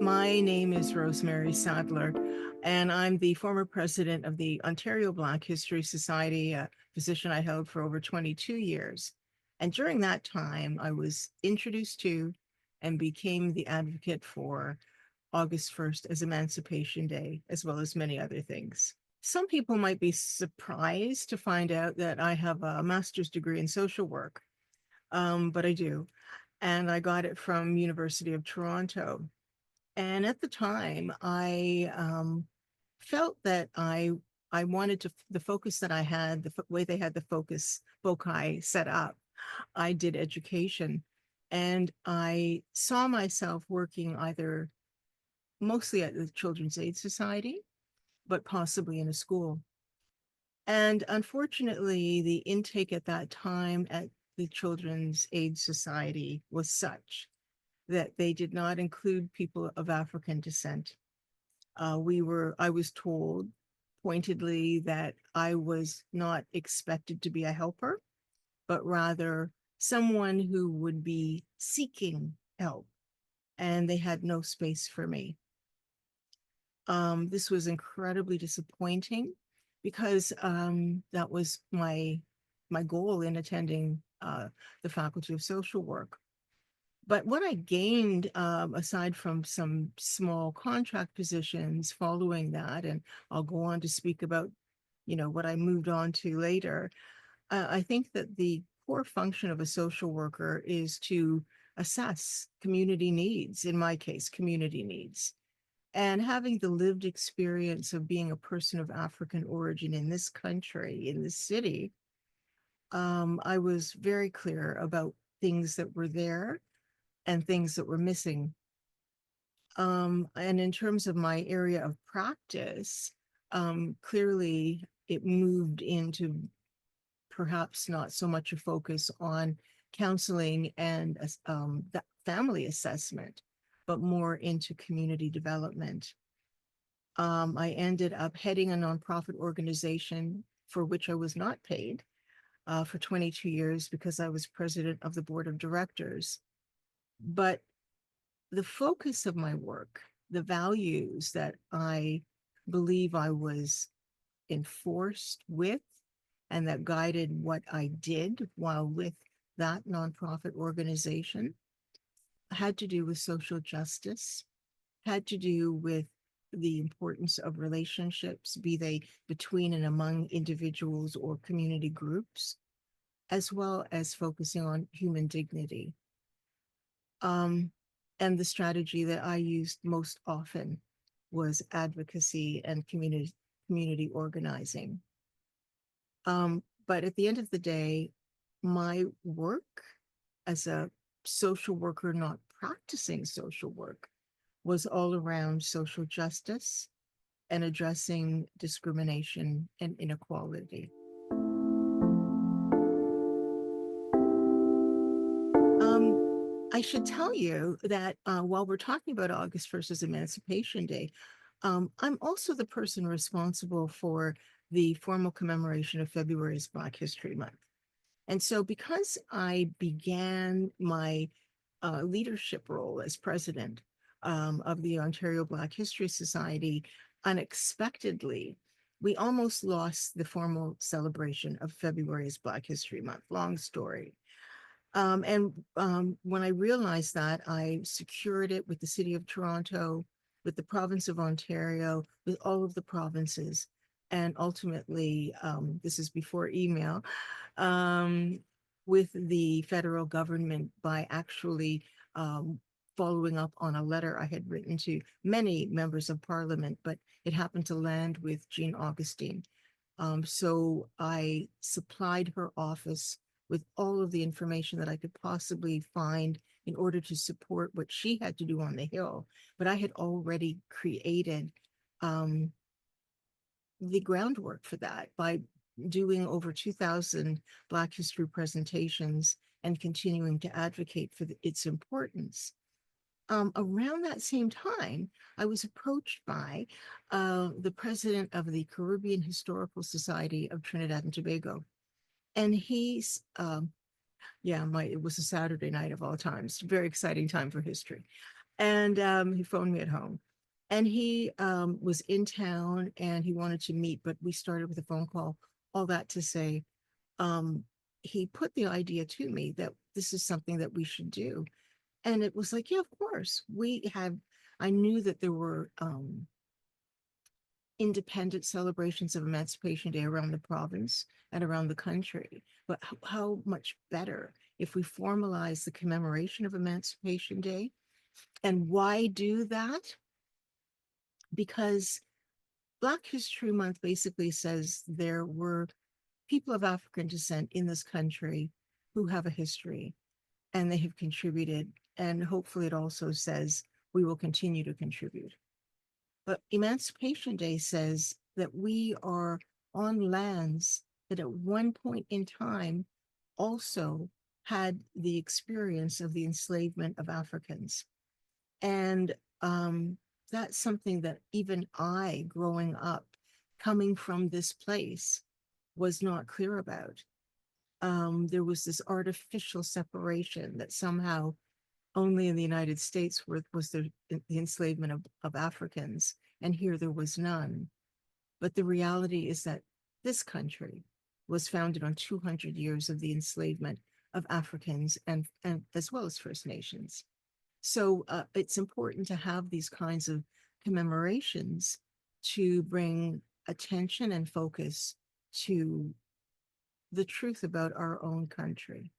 My name is Rosemary Sadlier, and I'm the former president of the Ontario Black History Society, a position I held for over 22 years. And during that time, I was introduced to and became the advocate for August 1st as Emancipation Day, as well as many other things. Some people might be surprised to find out that I have a master's degree in social work, but I do. And I got it from University of Toronto. And at the time, I felt that I wanted to the focus that I had, way they had the focus foci set up. I did education, and I saw myself working either mostly at the Children's Aid Society, but possibly in a school. And unfortunately, the intake at that time at the Children's Aid Society was such that they did not include people of African descent. I was told pointedly that I was not expected to be a helper, but rather someone who would be seeking help, and they had no space for me. This was incredibly disappointing because that was my goal in attending the Faculty of Social Work. But what I gained, aside from some small contract positions following that, and I'll go on to speak about, what I moved on to later, I think that the core function of a social worker is to assess community needs, in my case, community needs. And having the lived experience of being a person of African origin in this country, in this city, I was very clear about things that were there and things that were missing. And in terms of my area of practice, clearly it moved into perhaps not so much a focus on counseling and family assessment, but more into community development. I ended up heading a nonprofit organization for which I was not paid for 22 years because I was president of the board of directors. But the focus of my work, the values that I believe I was enforced with and that guided what I did while with that nonprofit organization, had to do with social justice, had to do with the importance of relationships, be they between and among individuals or community groups, as well as focusing on human dignity. Um, and the strategy that I used most often was advocacy and community organizing. But at the end of the day, my work as a social worker, not practicing social work, was all around social justice and addressing discrimination and inequality. Um, I should tell you that while we're talking about August 1st as Emancipation Day, I'm also the person responsible for the formal commemoration of February's Black History Month. And so, because I began my leadership role as president of the Ontario Black History Society unexpectedly, we almost lost the formal celebration of February's Black History Month. Long story. And when I realized that, I secured it with the City of Toronto, with the province of Ontario, with all of the provinces. And ultimately, this is before email, um, with the federal government by actually following up on a letter I had written to many members of parliament, but it happened to land with Jean Augustine. So I supplied her office with all of the information that I could possibly find in order to support what she had to do on the Hill. But I had already created um, the groundwork for that by doing over 2,000 Black History presentations and continuing to advocate for its importance. Around that same time, I was approached by the president of the Caribbean Historical Society of Trinidad and Tobago. And yeah, it was a Saturday night of all times, very exciting time for history. And he phoned me at home. And he was in town and he wanted to meet, but we started with a phone call, all that to say, um, he put the idea to me that this is something that we should do. And it was like, yeah, of course. I knew that there were independent celebrations of Emancipation Day around the province and around the country. But how much better if we formalize the commemoration of Emancipation Day? And why do that? Because Black History Month basically says there were people of African descent in this country who have a history and they have contributed. And hopefully, it also says we will continue to contribute. But Emancipation Day says that we are on lands that at one point in time also had the experience of the enslavement of Africans. And that's something that even I, growing up, coming from this place, was not clear about. There was this artificial separation that somehow only in the United States was there the enslavement of Africans, and here there was none. But the reality is that this country was founded on 200 years of the enslavement of Africans and as well as First Nations. So it's important to have these kinds of commemorations to bring attention and focus to the truth about our own country.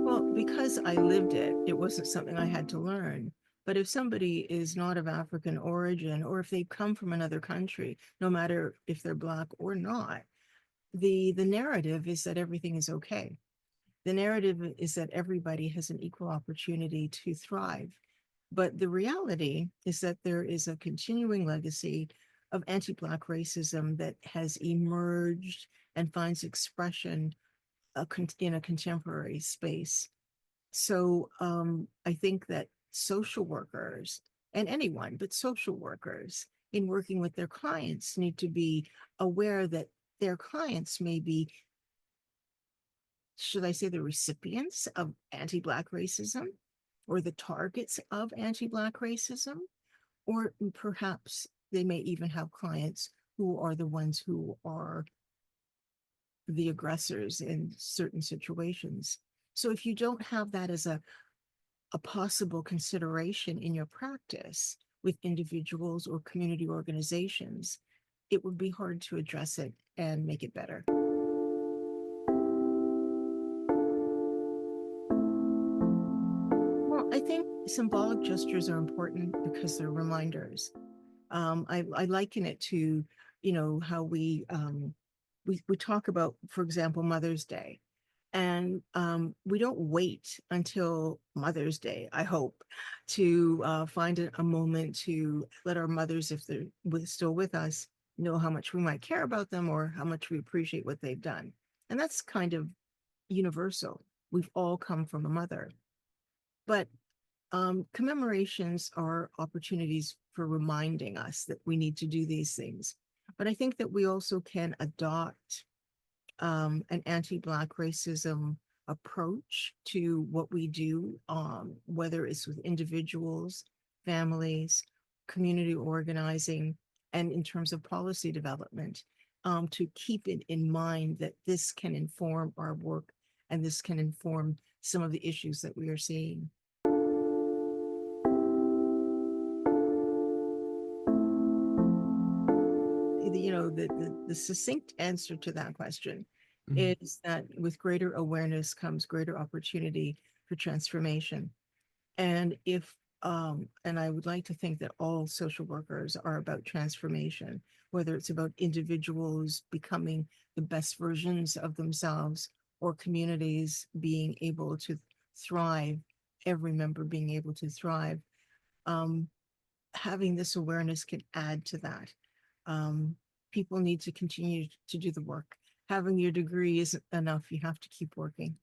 Well, because I lived it, it wasn't something I had to learn. But if somebody is not of African origin, or if they come from another country, no matter if they're Black or not, the narrative is that everything is okay. The narrative is that everybody has an equal opportunity to thrive. But the reality is that there is a continuing legacy of anti-Black racism that has emerged and finds expression in a contemporary space. So I think that social workers and anyone, but social workers in working with their clients need to be aware that their clients may be, should I say, the recipients of anti-Black racism or the targets of anti-Black racism, or perhaps they may even have clients who are the ones who are the aggressors in certain situations. So if you don't have that as a possible consideration in your practice with individuals or community organizations, it would be hard to address it and make it better. Well, I think symbolic gestures are important because they're reminders. I liken it to, how we talk about, for example, Mother's Day. And we don't wait until Mother's Day, I hope, to find a moment to let our mothers, if they're still with us, know how much we might care about them or how much we appreciate what they've done. And that's kind of universal. We've all come from a mother. But commemorations are opportunities for reminding us that we need to do these things. But I think that we also can adopt an anti-Black racism approach to what we do, whether it's with individuals, families, community organizing, and in terms of policy development, to keep it in mind that this can inform our work and this can inform some of the issues that we are seeing. The succinct answer to that question Mhm. is that with greater awareness comes greater opportunity for transformation. And I would like to think that all social workers are about transformation, whether it's about individuals becoming the best versions of themselves or communities being able to thrive, every member being able to thrive. Um, Having this awareness can add to that. Um, People need to continue to do the work. Having your degree isn't enough. You have to keep working.